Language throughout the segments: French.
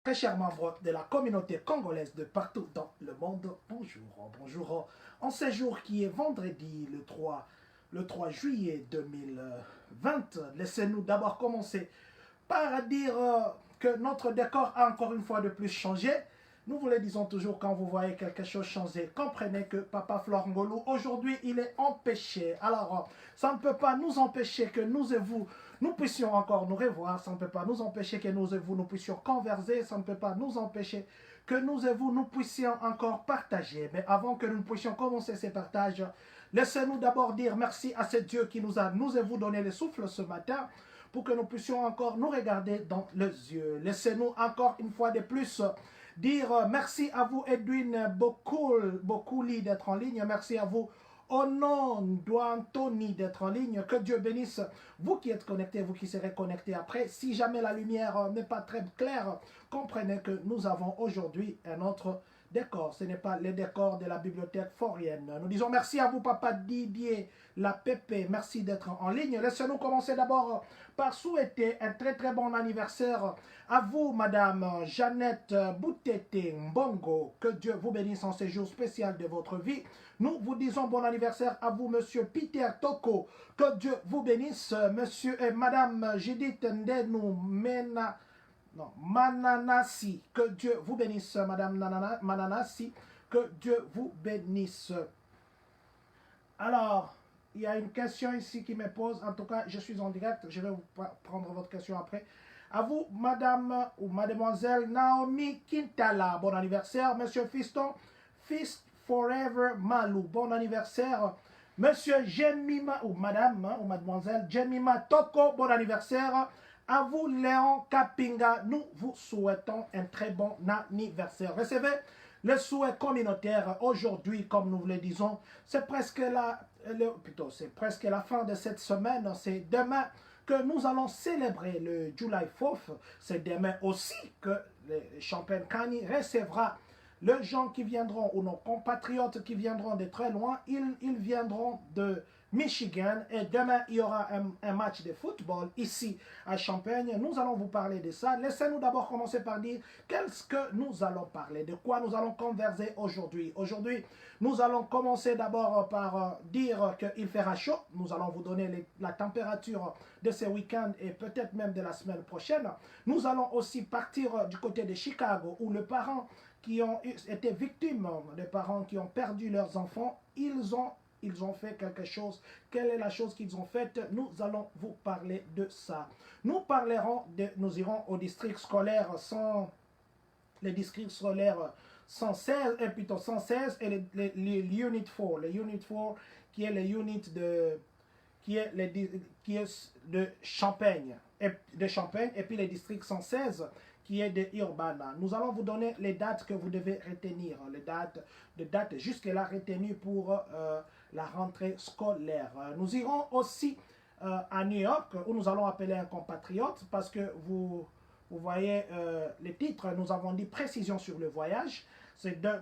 Très chers membres de la communauté congolaise de partout dans le monde, bonjour. Bonjour en ce jour qui est vendredi le 3 juillet 2020. Laissez-nous d'abord commencer par dire que notre décor a encore une fois de plus changé. Nous vous le disons toujours quand vous voyez quelque chose changer, comprenez que Papa Flore Ngolou, aujourd'hui, il est empêché. Alors, ça ne peut pas nous empêcher que nous et vous, nous puissions encore nous revoir. Ça ne peut pas nous empêcher que nous et vous, nous puissions converser. Ça ne peut pas nous empêcher que nous et vous, nous puissions encore partager. Mais avant que nous puissions commencer ces partages, laissez-nous d'abord dire merci à ce Dieu qui nous a, nous et vous, donné le souffle ce matin pour que nous puissions encore nous regarder dans les yeux. Laissez-nous encore une fois de plus dire merci à vous Edwin Bokouli d'être en ligne. Merci à vous au nom d'Anthony d'être en ligne. Que Dieu bénisse vous qui êtes connectés, vous qui serez connectés après. Si jamais la lumière n'est pas très claire, comprenez que nous avons aujourd'hui un autre décor. Ce n'est pas le décor de la bibliothèque forienne. Nous disons merci à vous, Papa Didier La Pépé. Merci d'être en ligne. Laissez-nous commencer d'abord par souhaiter un très très bon anniversaire à vous, Madame Jeannette Boutete Mbongo. Que Dieu vous bénisse en ce jour spécial de votre vie. Nous vous disons bon anniversaire à vous, Monsieur Peter Toko. Que Dieu vous bénisse, Monsieur et Madame Judith Ndenou Mena. Non, Mananasi, que Dieu vous bénisse, Madame Mananasi, que Dieu vous bénisse. Alors, il y a une question ici qui me pose, en tout cas, je suis en direct, je vais vous prendre votre question après. À vous, Madame ou Mademoiselle Naomi Quintala, bon anniversaire. Monsieur Fiston, Fist Forever Malou, bon anniversaire. Monsieur Jemima, ou Madame, ou Mademoiselle Jemima Toko, bon anniversaire. À vous, Léon Kapinga, nous vous souhaitons un très bon anniversaire. Recevez le souhait communautaire aujourd'hui, comme nous vous le disons. C'est presque c'est presque la fin de cette semaine. C'est demain que nous allons célébrer le July 4th. C'est demain aussi que le Champagne Kani recevra les gens qui viendront, ou nos compatriotes qui viendront de très loin. Ils viendront de Michigan, et demain il y aura un match de football ici à Champagne. Nous allons vous parler de ça. Laissez-nous d'abord commencer par dire qu'est-ce que nous allons parler, de quoi nous allons converser aujourd'hui. Aujourd'hui, nous allons commencer d'abord par dire qu'il fera chaud. Nous allons vous donner la température de ce week-end et peut-être même de la semaine prochaine. Nous allons aussi partir du côté de Chicago, où les parents qui ont été victimes, des parents qui ont perdu leurs enfants, ils ont fait quelque chose. Quelle est la chose qu'ils ont faite? Nous allons vous parler de ça. Nous irons au district scolaire les districts scolaires 116, et plutôt 116 et les Unit 4. Le Unit 4 qui est le unit qui est de Champagne, et puis le district 116 qui est de Urbana. Nous allons vous donner les dates que vous devez retenir, les dates jusque-là retenues pour la rentrée scolaire. Nous irons aussi à New York, où nous allons appeler un compatriote, parce que vous voyez les titres, nous avons dit précision sur le voyage.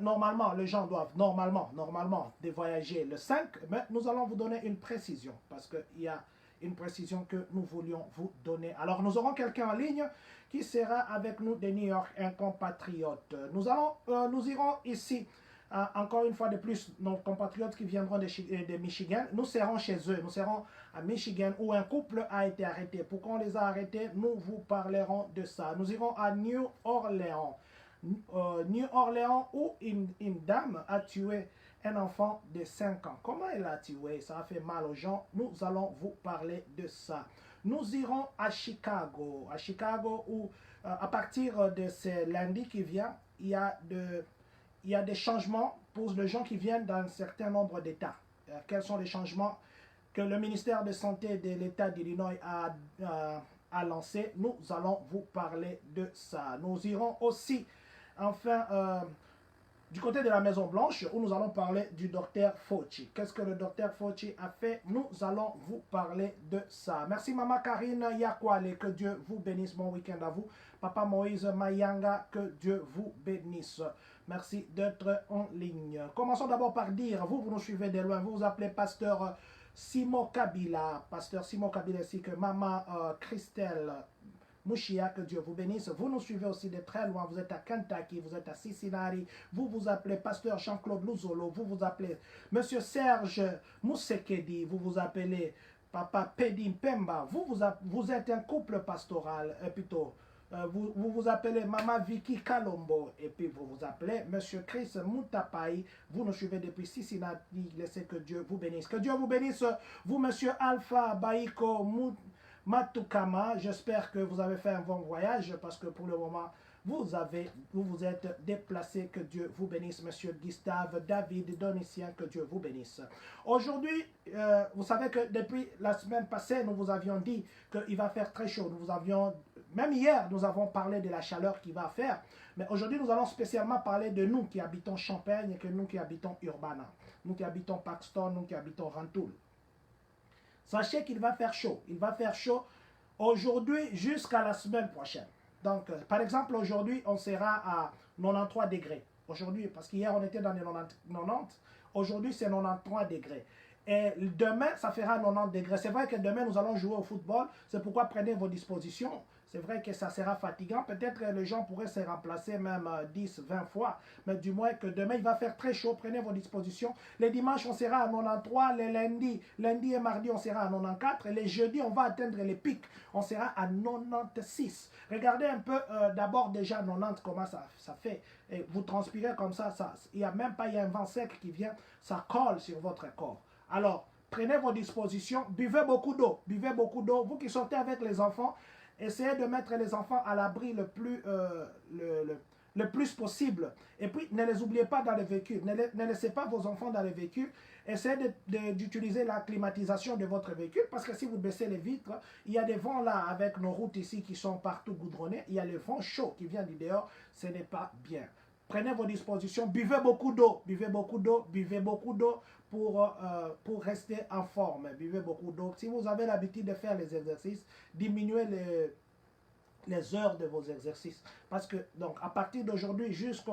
Normalement, les gens doivent normalement de voyager le 5, mais nous allons vous donner une précision, parce qu'il y a une précision que nous voulions vous donner. Alors, nous aurons quelqu'un en ligne qui sera avec nous de New York, un compatriote. Nous irons ici, encore une fois de plus, nos compatriotes qui viendront de Michigan. Nous serons chez eux, nous serons à Michigan, où un couple a été arrêté. Pourquoi on les a arrêtés? Nous vous parlerons de ça. Nous irons à New Orleans. New Orleans, où une dame a tué un enfant de 5 ans. Comment elle a tué? Ça a fait mal aux gens. Nous allons vous parler de ça. Nous irons à Chicago. À Chicago, où à partir de ce lundi qui vient, il y a des changements pour les gens qui viennent d'un certain nombre d'États. Quels sont les changements que le ministère de Santé de l'État d'Illinois a lancé? Nous allons vous parler de ça. Nous irons aussi, enfin, du côté de la Maison Blanche, où nous allons parler du docteur Fauci. Qu'est-ce que le docteur Fauci a fait? Nous allons vous parler de ça. Merci Maman Karine Yakwale, que Dieu vous bénisse. Bon week-end à vous. Papa Moïse Mayanga, que Dieu vous bénisse. Merci d'être en ligne. Commençons d'abord par dire, vous nous suivez de loin, vous vous appelez Pasteur Simon Kabila. Pasteur Simon Kabila, ainsi que Maman Christelle Mouchia, que Dieu vous bénisse. Vous nous suivez aussi de très loin. Vous êtes à Kentucky, vous êtes à Cincinnati. Vous vous appelez Pasteur Jean-Claude Luzolo. Vous vous appelez Monsieur Serge Moussekedi. Vous vous appelez Papa Pedi Pemba. Vous êtes un couple pastoral, plutôt. Vous vous appelez Maman Vicky Kalombo et puis vous vous appelez Monsieur Chris Moutapaï. Vous nous suivez depuis Cincinnati. Laissez que Dieu vous bénisse. Que Dieu vous bénisse. Vous, Monsieur Alpha Baïko Matukama. J'espère que vous avez fait un bon voyage parce que pour le moment, vous vous êtes déplacé. Que Dieu vous bénisse. Monsieur Gustave David Donitien, que Dieu vous bénisse. Aujourd'hui, vous savez que depuis la semaine passée, nous vous avions dit qu'il va faire très chaud. Nous vous avions... Même hier, nous avons parlé de la chaleur qu'il va faire. Mais aujourd'hui, nous allons spécialement parler de nous qui habitons Champagne et que nous qui habitons Urbana. Nous qui habitons Paxton, nous qui habitons Rantoul. Sachez qu'il va faire chaud. Il va faire chaud aujourd'hui jusqu'à la semaine prochaine. Donc, par exemple, aujourd'hui, on sera à 93 degrés. Aujourd'hui, parce qu'hier, on était dans les 90. Aujourd'hui, c'est 93 degrés. Et demain, ça fera 90 degrés. C'est vrai que demain, nous allons jouer au football. C'est pourquoi prenez vos dispositions. C'est vrai que ça sera fatigant. Peut-être que les gens pourraient se remplacer même 10, 20 fois. Mais du moins que demain, il va faire très chaud. Prenez vos dispositions. Les dimanches, on sera à 93. Les lundi et mardi, on sera à 94. Et les jeudis, on va atteindre les pics. On sera à 96. Regardez un peu d'abord déjà 90, comment ça fait. Et vous transpirez comme ça. Il n'y a même pas un vent sec qui vient. Ça colle sur votre corps. Alors, prenez vos dispositions. Buvez beaucoup d'eau. Buvez beaucoup d'eau. Vous qui sortez avec les enfants, essayez de mettre les enfants à l'abri le plus possible. Et puis, ne les oubliez pas dans les véhicules. Ne laissez pas vos enfants dans les véhicules. Essayez d'utiliser la climatisation de votre véhicule parce que si vous baissez les vitres, il y a des vents là avec nos routes ici qui sont partout goudronnées. Il y a le vent chaud qui vient du dehors. Ce n'est pas bien. Prenez vos dispositions. Buvez beaucoup d'eau. Buvez beaucoup d'eau. Buvez beaucoup d'eau pour rester en forme. Buvez beaucoup d'eau. Si vous avez l'habitude de faire les exercices, diminuez les heures de vos exercices. Parce que, donc, à partir d'aujourd'hui jusqu'à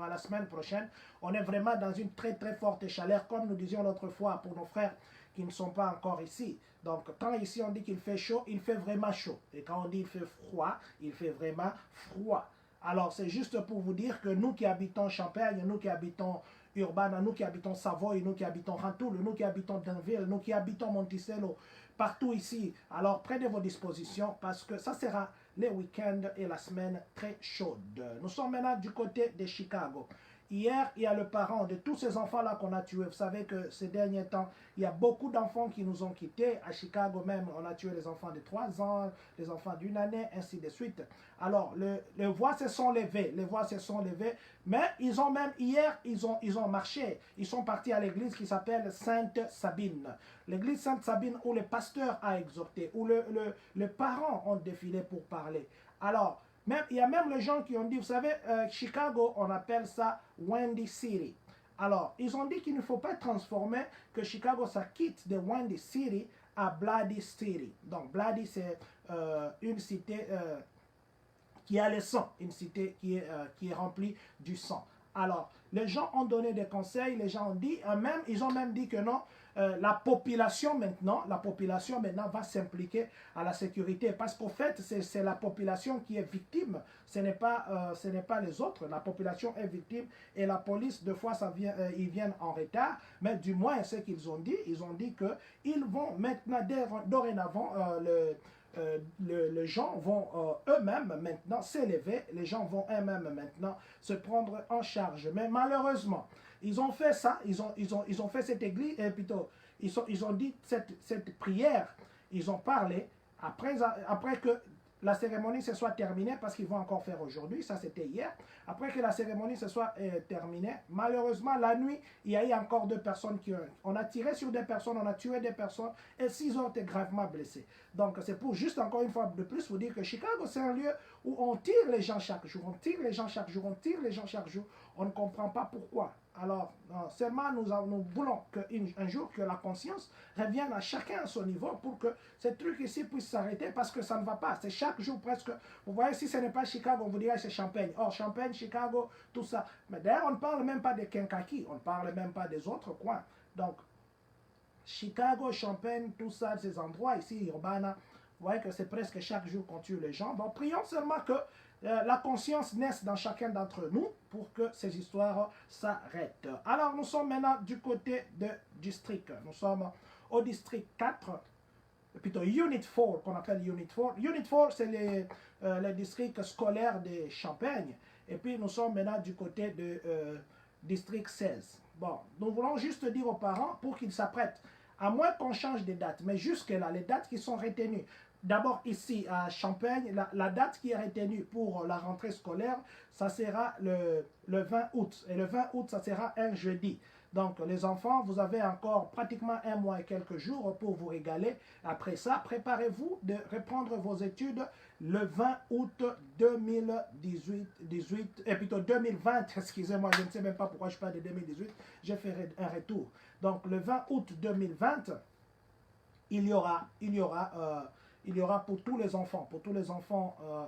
la semaine prochaine, on est vraiment dans une très très forte chaleur, comme nous disions l'autre fois pour nos frères qui ne sont pas encore ici. Donc, quand ici on dit qu'il fait chaud, il fait vraiment chaud. Et quand on dit il fait froid, il fait vraiment froid. Alors, c'est juste pour vous dire que nous qui habitons Champagne, nous qui habitons Urbana, nous qui habitons Savoie, nous qui habitons Rantoul, nous qui habitons Danville, nous qui habitons Monticello, partout ici. Alors, prenez vos dispositions parce que ça sera les week-ends et la semaine très chaude. Nous sommes maintenant du côté de Chicago. Hier, il y a le parent de tous ces enfants-là qu'on a tués. Vous savez que ces derniers temps, il y a beaucoup d'enfants qui nous ont quittés. À Chicago même, on a tué les enfants de 3 ans, les enfants d'1 année, ainsi de suite. Alors, les voix se sont levées. Les voix se sont levées. Mais ils ont même, hier, ils ont marché. Ils sont partis à l'église qui s'appelle Sainte-Sabine. L'église Sainte-Sabine où le pasteur a exhorté, où les parents ont défilé pour parler. Alors, il y a même les gens qui ont dit, vous savez, Chicago, on appelle ça Windy City. Alors, ils ont dit qu'il ne faut pas transformer, que Chicago, ça quitte de Windy City à Bloody City. Donc, Bloody, c'est une cité qui a le sang, une cité qui est remplie du sang. Alors, les gens ont donné des conseils, les gens ont dit, ils ont même dit que non, la population maintenant va s'impliquer à la sécurité parce qu'au fait, c'est la population qui est victime, ce n'est pas les autres. La population est victime et la police, des fois, ils viennent en retard, mais du moins, ce qu'ils ont dit, ils ont dit qu'ils vont maintenant, dorénavant, les gens vont eux-mêmes maintenant s'élever, les gens vont eux-mêmes maintenant se prendre en charge. Mais malheureusement, ils ont fait ça, ils ont fait cette église, et plutôt, ils ont dit cette prière, ils ont parlé, après que la cérémonie se soit terminée, parce qu'ils vont encore faire aujourd'hui, ça c'était hier, après que la cérémonie se soit terminée, malheureusement la nuit, il y a eu encore 2 personnes on a tiré sur des personnes, on a tué des personnes, et 6 ont été gravement blessés. Donc c'est pour juste encore une fois de plus vous dire que Chicago c'est un lieu où on tire les gens chaque jour, on tire les gens chaque jour, on tire les gens chaque jour, on ne comprend pas pourquoi. Alors, seulement nous voulons qu'un jour que la conscience revienne à chacun à son niveau pour que ce truc ici puisse s'arrêter parce que ça ne va pas. C'est chaque jour presque. Vous voyez, si ce n'est pas Chicago, on vous dirait c'est Champagne. Or, Champagne, Chicago, tout ça. Mais d'ailleurs, on ne parle même pas de Kankakee, on ne parle même pas des autres coins. Donc, Chicago, Champagne, tout ça, ces endroits ici, Urbana, Vous voyez que c'est presque chaque jour qu'on tue les gens. Donc prions seulement que la conscience naisse dans chacun d'entre nous pour que ces histoires s'arrêtent. Alors nous sommes maintenant du côté de district. Nous sommes au district 4, plutôt Unit 4 qu'on appelle Unit 4. Unit 4 c'est les districts scolaires de Champagne. Et puis nous sommes maintenant du côté de district 16. Bon, nous voulons juste dire aux parents pour qu'ils s'apprêtent, à moins qu'on change des dates. Mais jusque-là, les dates qui sont retenues, d'abord ici à Champagne, la date qui est retenue pour la rentrée scolaire, ça sera le 20 août. Et le 20 août, ça sera un jeudi. Donc les enfants, vous avez encore pratiquement un mois et quelques jours pour vous régaler. Après ça, préparez-vous de reprendre vos études le 20 août 2018, et plutôt 2020, excusez-moi, je ne sais même pas pourquoi je parle de 2018, je ferai un retour. Donc le 20 août 2020, il y aura pour tous les enfants,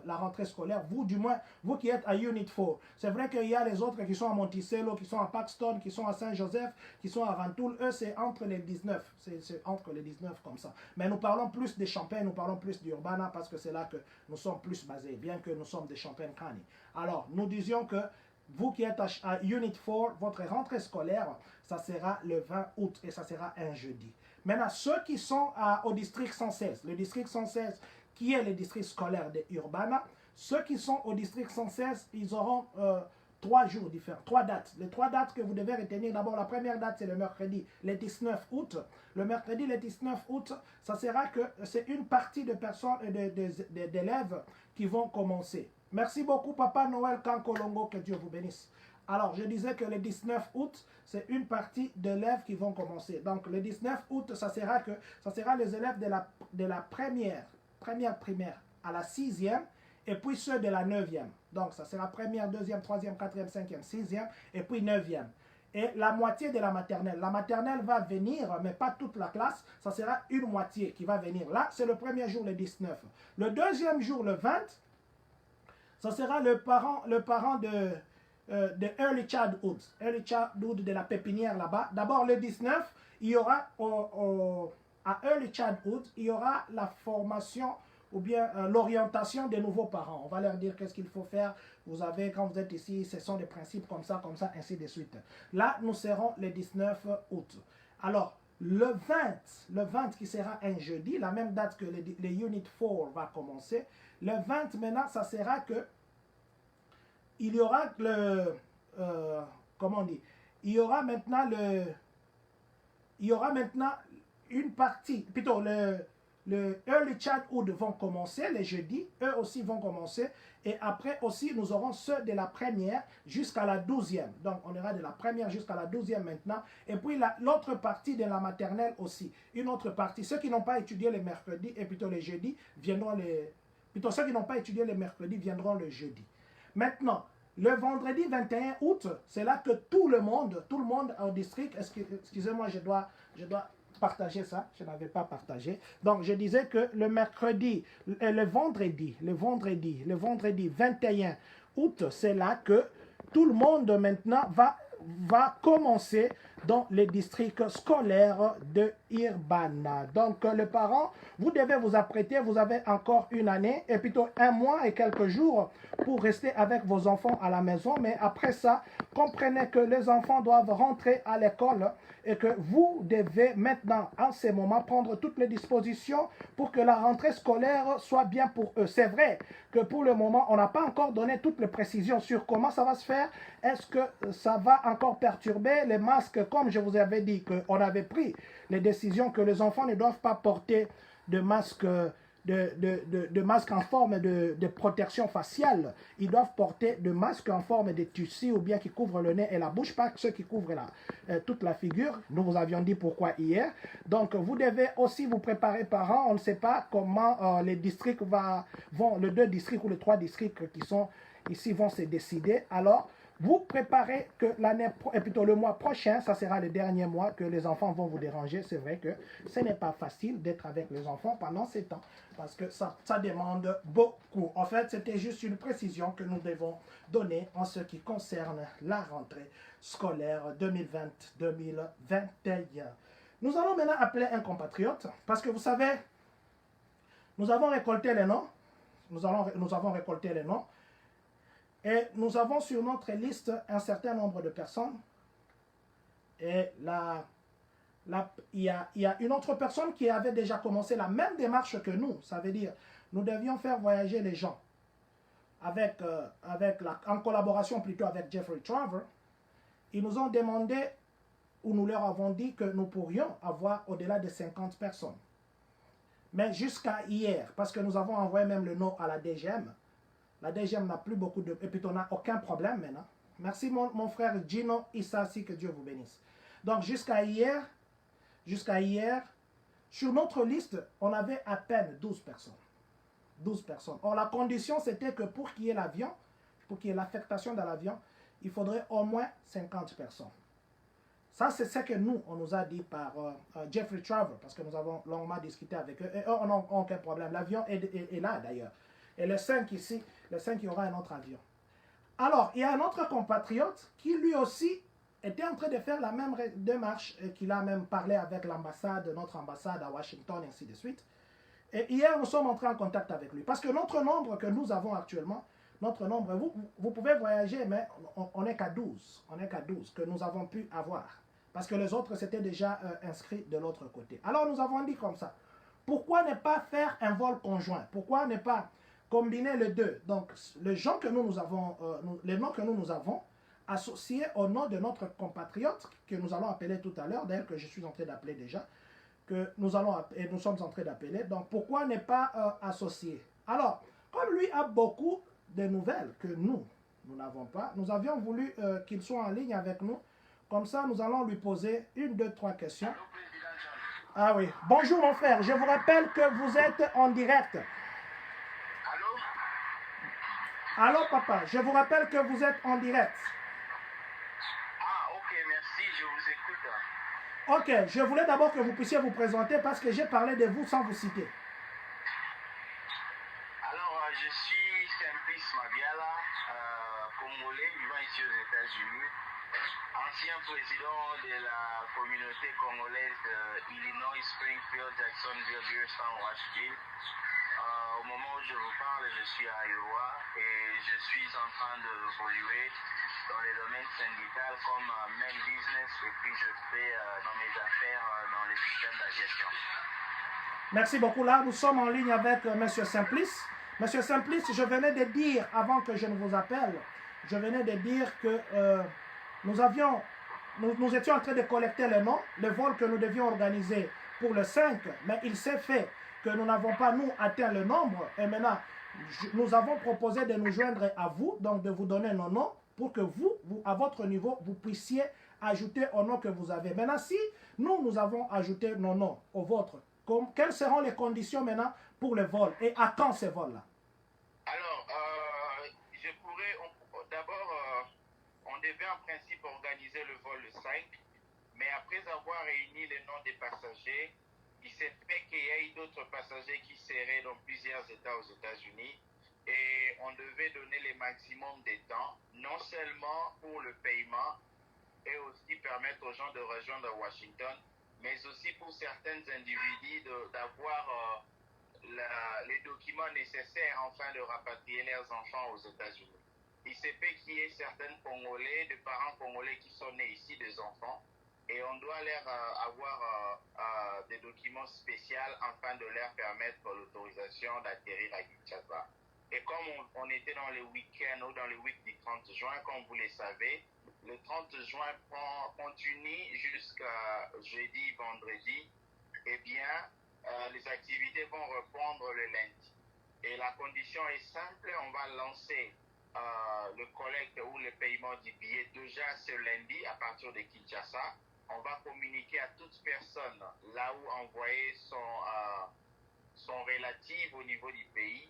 la rentrée scolaire, vous du moins, vous qui êtes à Unit 4. C'est vrai qu'il y a les autres qui sont à Monticello, qui sont à Paxton, qui sont à Saint-Joseph, qui sont à Rantoul, eux c'est entre les 19, c'est entre les 19 comme ça. Mais nous parlons plus des Champagne, nous parlons plus d'Urbana parce que c'est là que nous sommes plus basés, bien que nous sommes des Champagne-Cani. Alors, nous disions que vous qui êtes à Unit 4, votre rentrée scolaire, ça sera le 20 août et ça sera un jeudi. Maintenant, ceux qui sont au district 116, le district 116 qui est le district scolaire de Urbana, ceux qui sont au district 116, ils auront 3 jours différents, 3 dates. Les 3 dates que vous devez retenir, d'abord la première date c'est le mercredi, le 19 août. Le mercredi, le 19 août, ça sera que c'est une partie de personnes, d'élèves qui vont commencer. Merci beaucoup Papa Noël Kankolongo, que Dieu vous bénisse. Alors, je disais que le 19 août, c'est une partie d'élèves qui vont commencer. Donc, le 19 août, ça sera les élèves de la première primaire à la 6e, et puis ceux de la 9e. Donc, ça sera première, deuxième, troisième, quatrième, cinquième, 6e, et puis 9e. Et la moitié de la maternelle. La maternelle va venir, mais pas toute la classe. Ça sera une moitié qui va venir. Là, c'est le premier jour, le 19. Le deuxième jour, le 20, ça sera le parent de Early Childhood de la pépinière là-bas. D'abord le 19, il y aura à Early Childhood, il y aura la formation ou bien l'orientation des nouveaux parents. On va leur dire qu'est-ce qu'il faut faire. Vous avez, quand vous êtes ici, ce sont des principes comme ça, ainsi de suite. Là, nous serons le 19 août. Alors, le 20 qui sera un jeudi, la même date que les Unit 4 va commencer. Le 20 maintenant, ça sera que il y aura comment on dit, il y aura maintenant une partie, plutôt le Early Childhood vont commencer les jeudis, eux aussi vont commencer, et après aussi nous aurons ceux de la première jusqu'à la 12e, donc on ira de la première jusqu'à la 12e maintenant, et puis l'autre partie de la maternelle aussi, une autre partie, ceux qui n'ont pas étudié les mercredis, et plutôt les jeudis, ceux qui n'ont pas étudié les mercredis viendront le jeudi. Maintenant, le vendredi 21 août, c'est là que tout le monde au district, excusez-moi, je dois partager ça, je n'avais pas partagé. Donc, je disais que le vendredi 21 août, c'est là que tout le monde maintenant va commencer dans les districts scolaires de Urbana. Donc, les parents, vous devez vous apprêter. Vous avez encore une année et plutôt un mois et quelques jours pour rester avec vos enfants à la maison. Mais après ça, comprenez que les enfants doivent rentrer à l'école et que vous devez maintenant, en ces moments, prendre toutes les dispositions pour que la rentrée scolaire soit bien pour eux. C'est vrai que pour le moment, on n'a pas encore donné toutes les précisions sur comment ça va se faire. Est-ce que ça va encore perturber les masques, comme je vous avais dit, qu'on avait pris les décisions que les enfants ne doivent pas porter de masques en forme de protection faciale. Ils doivent porter de masques en forme de tissu ou bien qui couvrent le nez et la bouche, pas ceux qui couvrent toute la figure. Nous vous avions dit pourquoi hier. Donc, vous devez aussi vous préparer parents. On ne sait pas comment les districts les 2 districts ou les 3 districts qui sont ici vont se décider. Alors, vous préparez que le mois prochain, ça sera le dernier mois que les enfants vont vous déranger. C'est vrai que ce n'est pas facile d'être avec les enfants pendant ces temps parce que ça demande beaucoup. En fait, c'était juste une précision que nous devons donner en ce qui concerne la rentrée scolaire 2020-2021. Nous allons maintenant appeler un compatriote parce que vous savez, Nous avons récolté les noms. Nous avons récolté les noms. Et nous avons sur notre liste un certain nombre de personnes. Et il y a une autre personne qui avait déjà commencé la même démarche que nous. Ça veut dire, nous devions faire voyager les gens en collaboration plutôt avec Jeffrey Traver. Ils nous ont demandé, ou nous leur avons dit que nous pourrions avoir au-delà de 50 personnes. Mais jusqu'à hier, parce que nous avons envoyé même le nom à la DGM, la DGM n'a plus beaucoup de... Et puis on n'a aucun problème maintenant. Merci mon frère Gino Issassi, que Dieu vous bénisse. Donc jusqu'à hier, sur notre liste, on avait à peine 12 personnes. 12 personnes. Or, la condition, c'était que pour qu'il y ait l'avion, pour qu'il y ait l'affectation de l'avion, il faudrait au moins 50 personnes. Ça, c'est ce que nous, on nous a dit par Jeffrey Traver, parce que nous avons longuement discuté avec eux. Et eux, on n'a aucun problème. L'avion est là, d'ailleurs. Et le 5 ici, le 5, il y aura un autre avion. Alors, il y a un autre compatriote qui, lui aussi, était en train de faire la même démarche et qu'il a même parlé avec l'ambassade, notre ambassade à Washington, et ainsi de suite. Et hier, nous sommes entrés en contact avec lui. Parce que notre nombre que nous avons actuellement, notre nombre, vous pouvez voyager, mais on n'est qu'à 12. On n'est qu'à 12 que nous avons pu avoir. Parce que les autres s'étaient déjà inscrits de l'autre côté. Alors nous avons dit comme ça. Pourquoi ne pas faire un vol conjoint? Pourquoi ne pas combiner les deux? Donc, les noms que nous avons, associés au nom de notre compatriote, que nous allons appeler tout à l'heure, d'ailleurs que je suis en train d'appeler déjà, que nous sommes en train d'appeler. Donc, pourquoi ne pas associer? Alors, comme lui a beaucoup de nouvelles que nous n'avons pas, nous avions voulu qu'il soit en ligne avec nous. Comme ça, nous allons lui poser 1, 2, 3 questions. Ah oui. Bonjour mon frère, je vous rappelle que vous êtes en direct. Allô? Allô papa, je vous rappelle que vous êtes en direct. Ah ok, merci, je vous écoute. Ok, je voulais d'abord que vous puissiez vous présenter parce que j'ai parlé de vous sans vous citer. Alors, je suis Simplice Mabiala, congolais vivant ici aux États-Unis, ancien président de la communauté congolaise de Illinois, Springfield, Jacksonville, Beerstown, Washington. Au moment où je vous parle, je suis à Iowa et je suis en train d'évoluer dans les domaines syndicaux comme main business et puis je fais dans mes affaires dans les systèmes d'aviation. Merci beaucoup. Là, nous sommes en ligne avec M. Simplice. M. Simplice, je venais de dire, avant que je ne vous appelle, je venais de dire que nous étions en train de collecter les noms, le vol que nous devions organiser pour le 5, mais il s'est fait que nous n'avons pas, nous, atteint le nombre. Et maintenant, nous avons proposé de nous joindre à vous, donc de vous donner nos noms, pour que vous, à votre niveau, vous puissiez ajouter au nom que vous avez. Maintenant, si nous avons ajouté nos noms au vôtre, quelles seront les conditions maintenant pour le vol et à quand ce vol-là? Alors, je pourrais, d'abord, on devait en principe organiser le vol le 5, mais après avoir réuni les noms des passagers, il s'est fait qu'il y ait d'autres passagers qui seraient dans plusieurs États aux États-Unis et on devait donner le maximum de temps, non seulement pour le paiement et aussi permettre aux gens de rejoindre Washington, mais aussi pour certains individus d'avoir les documents nécessaires afin de rapatrier leurs enfants aux États-Unis. Il s'est fait qu'il y ait certains Congolais, des parents congolais qui sont nés ici, des enfants, et on doit leur avoir des documents spéciaux afin de leur permettre l'autorisation d'atterrir à Kinshasa. Et comme on était dans les week-ends ou dans les week du 30 juin, comme vous le savez, le 30 juin continue jusqu'à jeudi, vendredi, eh bien, les activités vont reprendre le lundi. Et la condition est simple, on va lancer le collecte ou le paiement du billet déjà ce lundi à partir de Kinshasa. On va communiquer à toute personne là où envoyer son relatif au niveau du pays.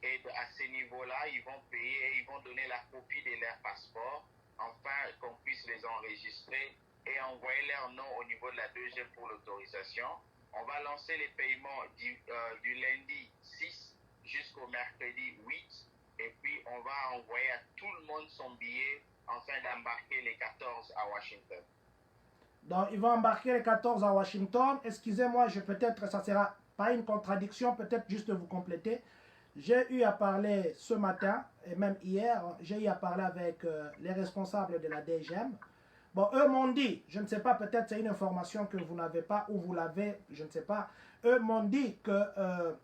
Et à ce niveau-là, ils vont payer et ils vont donner la copie de leur passeport, afin qu'on puisse les enregistrer et envoyer leur nom au niveau de la DGM pour l'autorisation. On va lancer les paiements du lundi 6 jusqu'au mercredi 8 et puis on va envoyer à tout le monde son billet afin d'embarquer les 14 à Washington. Donc, ils vont embarquer les 14 à Washington. Excusez-moi, peut-être ça sera pas une contradiction, peut-être juste vous compléter. J'ai eu à parler ce matin, et même hier, j'ai eu à parler avec les responsables de la DGM. Bon, eux m'ont dit, je ne sais pas, peut-être c'est une information que vous n'avez pas, ou vous l'avez, je ne sais pas. Eux m'ont dit que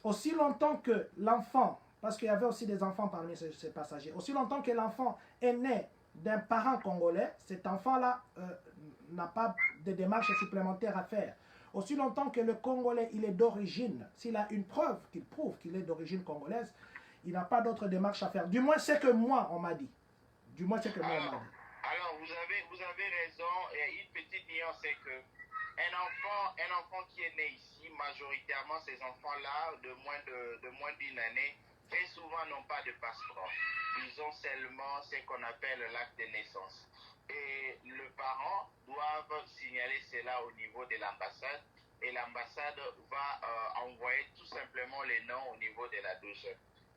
aussi longtemps que l'enfant, parce qu'il y avait aussi des enfants parmi ces passagers, aussi longtemps que l'enfant est né d'un parent congolais, cet enfant-là n'a pas de démarche supplémentaire à faire. Aussi longtemps que le Congolais il est d'origine, s'il a une preuve qu'il prouve qu'il est d'origine congolaise, il n'a pas d'autre démarche à faire. Du moins, c'est que moi, on m'a dit. Du moins, c'est que moi, on m'a dit. Alors, vous avez raison. Et une petite nuance, c'est que un enfant qui est né ici, majoritairement, ces enfants-là, de moins d'une année, très souvent n'ont pas de passeport. Ils ont seulement ce qu'on appelle l'acte de naissance. Et le parent doit signaler cela au niveau de l'ambassade. Et l'ambassade va envoyer tout simplement les noms au niveau de la DGM.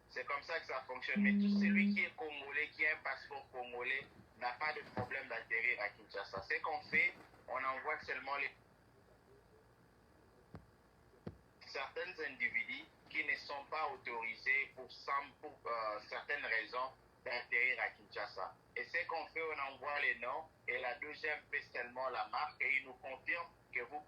C'est comme ça que ça fonctionne. Mais tout celui qui est congolais, qui a un passeport congolais, n'a pas de problème d'atterrir à Kinshasa. Ce qu'on fait, on envoie seulement certains individus qui ne sont pas autorisés pour certaines raisons d'atterrir à Kinshasa. Et ce qu'on fait, on envoie les noms et la deuxième fait seulement la marque et il nous confirme que vous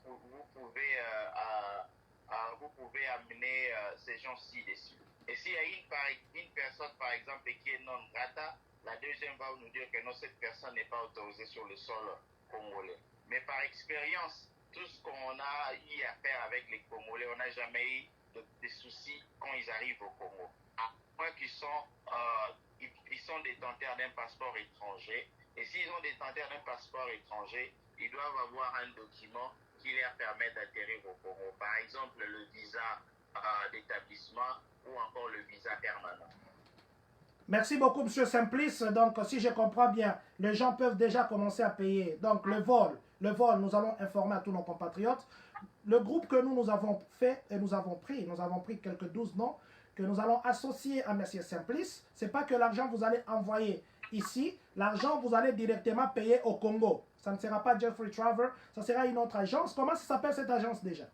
pouvez amener ces gens-ci dessus. Et s'il y a une personne, par exemple, qui est non grata, la deuxième va nous dire que non, cette personne n'est pas autorisée sur le sol congolais. Mais par expérience, tout ce qu'on a eu à faire avec les Congolais, on n'a jamais eu de soucis quand ils arrivent au Congo. À moins qu'ils sont détenteurs d'un passeport étranger. Et s'ils ont détenteurs d'un passeport étranger, ils doivent avoir un document qui leur permet d'atterrir au Congo. Par exemple, le visa d'établissement ou encore le visa permanent. Merci beaucoup, M. Simplice. Donc, si je comprends bien, les gens peuvent déjà commencer à payer. Donc, le vol, nous allons informer à tous nos compatriotes. Le groupe que nous avons fait et nous avons pris quelques 12 noms que nous allons associer à M. Simplice. Ce n'est pas que l'argent vous allez envoyer ici. L'argent, vous allez directement payer au Congo. Ça ne sera pas Jeffrey Traver, ça sera une autre agence. Comment ça s'appelle cette agence déjà?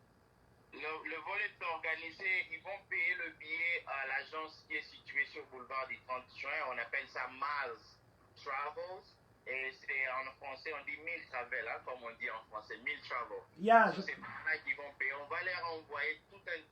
Le vol est organisé, ils vont payer le billet à l'agence qui est située sur le boulevard du 30 juin. On appelle ça Maz Travels. Et c'est en français, on dit 1000 Travel, hein, comme on dit en français, 1000 Travel. Yeah, C'est là qu'ils vont payer. On va leur envoyer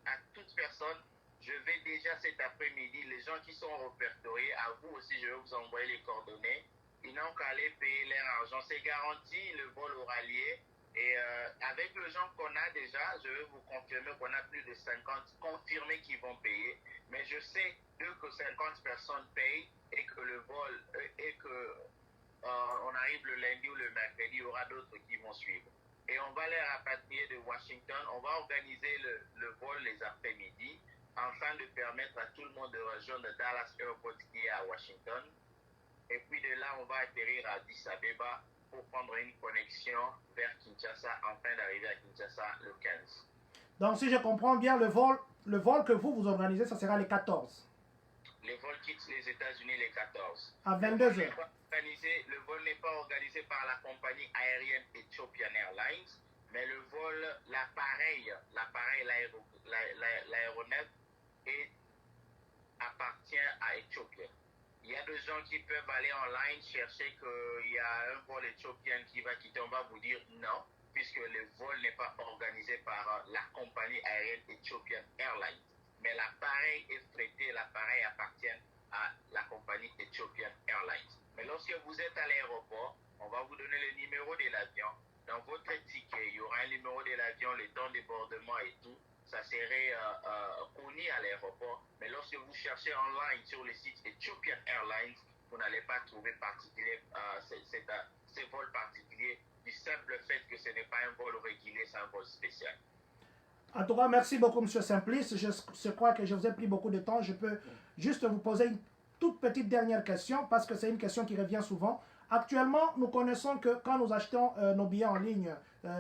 à toute personne. Je vais déjà cet après-midi, les gens qui sont répertoriés, à vous aussi, je vais vous envoyer les coordonnées. Ils n'ont qu'à aller payer leur argent. C'est garanti, le vol aura lieu. Et avec les gens qu'on a déjà, je vais vous confirmer qu'on a plus de 50 confirmés qui vont payer. Mais je sais que 50 personnes payent et que le vol, on arrive le lundi ou le mercredi, il y aura d'autres qui vont suivre. Et on va les rapatrier de Washington. On va organiser le vol les après-midi afin de permettre à tout le monde de rejoindre Dallas Airport qui est à Washington. Et puis de là, on va atterrir à Addis Abeba pour prendre une connexion vers Kinshasa afin d'arriver à Kinshasa le 15. Donc, si je comprends bien, le vol que vous organisez, ça sera les 14. Le vol quitte les États-Unis les 14. À 22 heures. Le vol n'est pas organisé par la compagnie aérienne Ethiopian Airlines, mais le vol, l'appareil, l'aéronef appartient à Ethiopian. Il y a des gens qui peuvent aller online chercher qu'il y a un vol éthiopien qui va quitter. On va vous dire non, puisque le vol n'est pas organisé par la compagnie aérienne Ethiopian Airlines. Mais l'appareil est traité, l'appareil appartient à la compagnie Ethiopian Airlines. Mais lorsque vous êtes à l'aéroport, on va vous donner le numéro de l'avion. Dans votre ticket, il y aura un numéro de l'avion, le temps de débordement et tout. Ça serait connu à l'aéroport. Mais lorsque vous cherchez online sur le site Ethiopian Airlines, vous n'allez pas trouver ces vols particuliers du simple fait que ce n'est pas un vol régulier, c'est un vol spécial. En tout cas, merci beaucoup, M. Simplice. Je crois que je vous ai pris beaucoup de temps. Je peux juste vous poser une toute petite dernière question parce que c'est une question qui revient souvent. Actuellement, nous connaissons que quand nous achetons nos billets en ligne,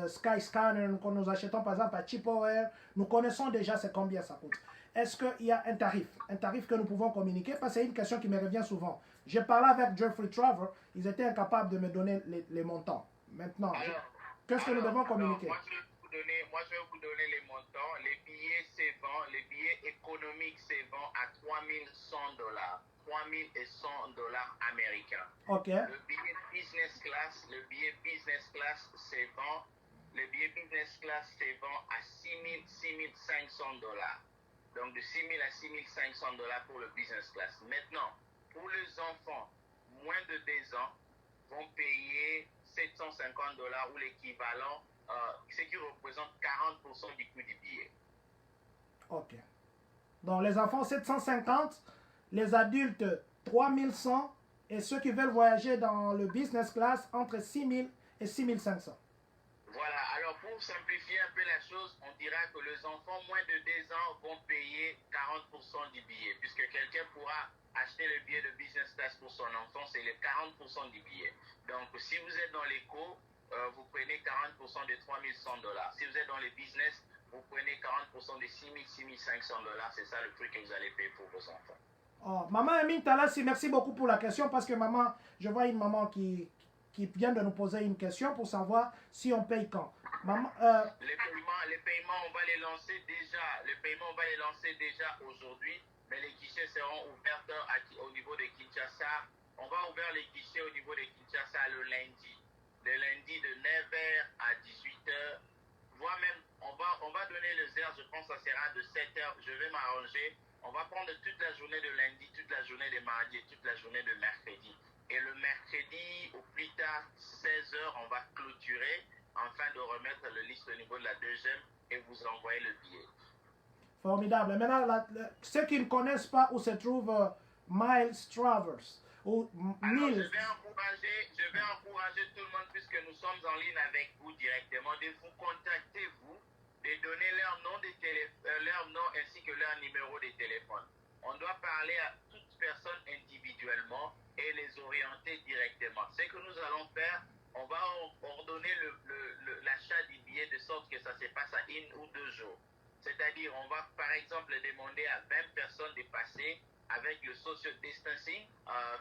Skyscanner, quand nous achetons par exemple à CheapOair, nous connaissons déjà c'est combien ça coûte. Est-ce qu'il y a un tarif que nous pouvons communiquer? Parce que c'est une question qui me revient souvent. J'ai parlé avec Jeffrey Traver, ils étaient incapables de me donner les montants. Maintenant, qu'est-ce que nous devons communiquer? Moi, je je vais vous donner les montants. Les billets, c'est vend, les billets économiques, c'est vend à $3,100. $3,100 américains. OK. Le billet business class, c'est vend. Le billet business class, c'est vend à $6,500. Donc de 6 000 à 6 500 $ pour le business class. Maintenant, pour les enfants moins de 10 ans, vont payer 750 $ ou l'équivalent, ce qui représente 40% du coût du billet. OK. Donc les enfants 750, les adultes 3100 et ceux qui veulent voyager dans le business class entre 6000 et 6500. Voilà, alors pour simplifier un peu la chose, on dira que les enfants moins de 10 ans vont payer 40% du billet, puisque quelqu'un pourra acheter le billet de business class pour son enfant, c'est les 40% du billet. Donc si vous êtes dans l'éco, vous prenez 40% de $3,100. Si vous êtes dans les business, vous prenez 40% de 6 500 $. C'est ça le prix que vous allez payer pour vos enfants. Oh, maman Amine Talassi, merci beaucoup pour la question parce que maman, je vois une maman qui vient de nous poser une question pour savoir si on paye quand. Maman, les paiements, on va les lancer déjà. Les paiements, on va les lancer déjà aujourd'hui, mais les guichets seront ouverts au niveau de Kinshasa. On va ouvrir les guichets au niveau de Kinshasa le lundi. Le lundi de 9h à 18h. Voire même, on va donner les heures, je pense que ça sera de 7h. Je vais m'arranger. On va prendre toute la journée de lundi, toute la journée de mardi et toute la journée de mercredi. Et le mercredi, au plus tard, 16h, on va clôturer afin de remettre le liste au niveau de la deuxième et vous envoyer le billet. Formidable. Maintenant, ceux qui ne connaissent pas où se trouve Miles Travers, ou Alors, Mills. je vais encourager tout le monde, puisque nous sommes en ligne avec vous directement, de vous contacter, vous, de donner leur nom ainsi que leur numéro de téléphone. On doit parler à toute personne individuellement et les orienter directement. Ce que nous allons faire, on va ordonner l'achat du billet de sorte que ça se passe à 1 ou 2 jours. C'est-à-dire, on va par exemple demander à 20 personnes de passer avec le social distancing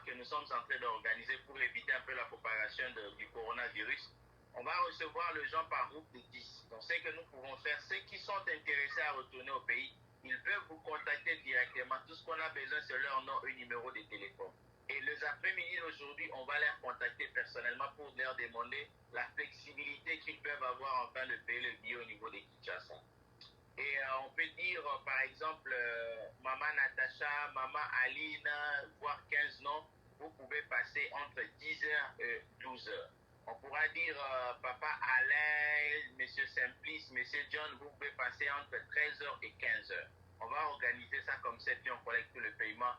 que nous sommes en train d'organiser pour éviter un peu la propagation du coronavirus. On va recevoir les gens par groupe de 10. Donc, ce que nous pouvons faire, ceux qui sont intéressés à retourner au pays, ils peuvent vous contacter directement. Tout ce qu'on a besoin, c'est leur nom et numéro de téléphone. Et les après-midi d'aujourd'hui, on va les contacter personnellement pour leur demander la flexibilité qu'ils peuvent avoir afin de payer le billet au niveau de Kinshasa. Et on peut dire, par exemple, Maman Natacha, Maman Aline, voire 15 noms, vous pouvez passer entre 10h et 12h. On pourra dire Papa Alain, Monsieur Simplice, Monsieur John, vous pouvez passer entre 13h et 15h. On va organiser ça comme ça, puis on collecte le paiement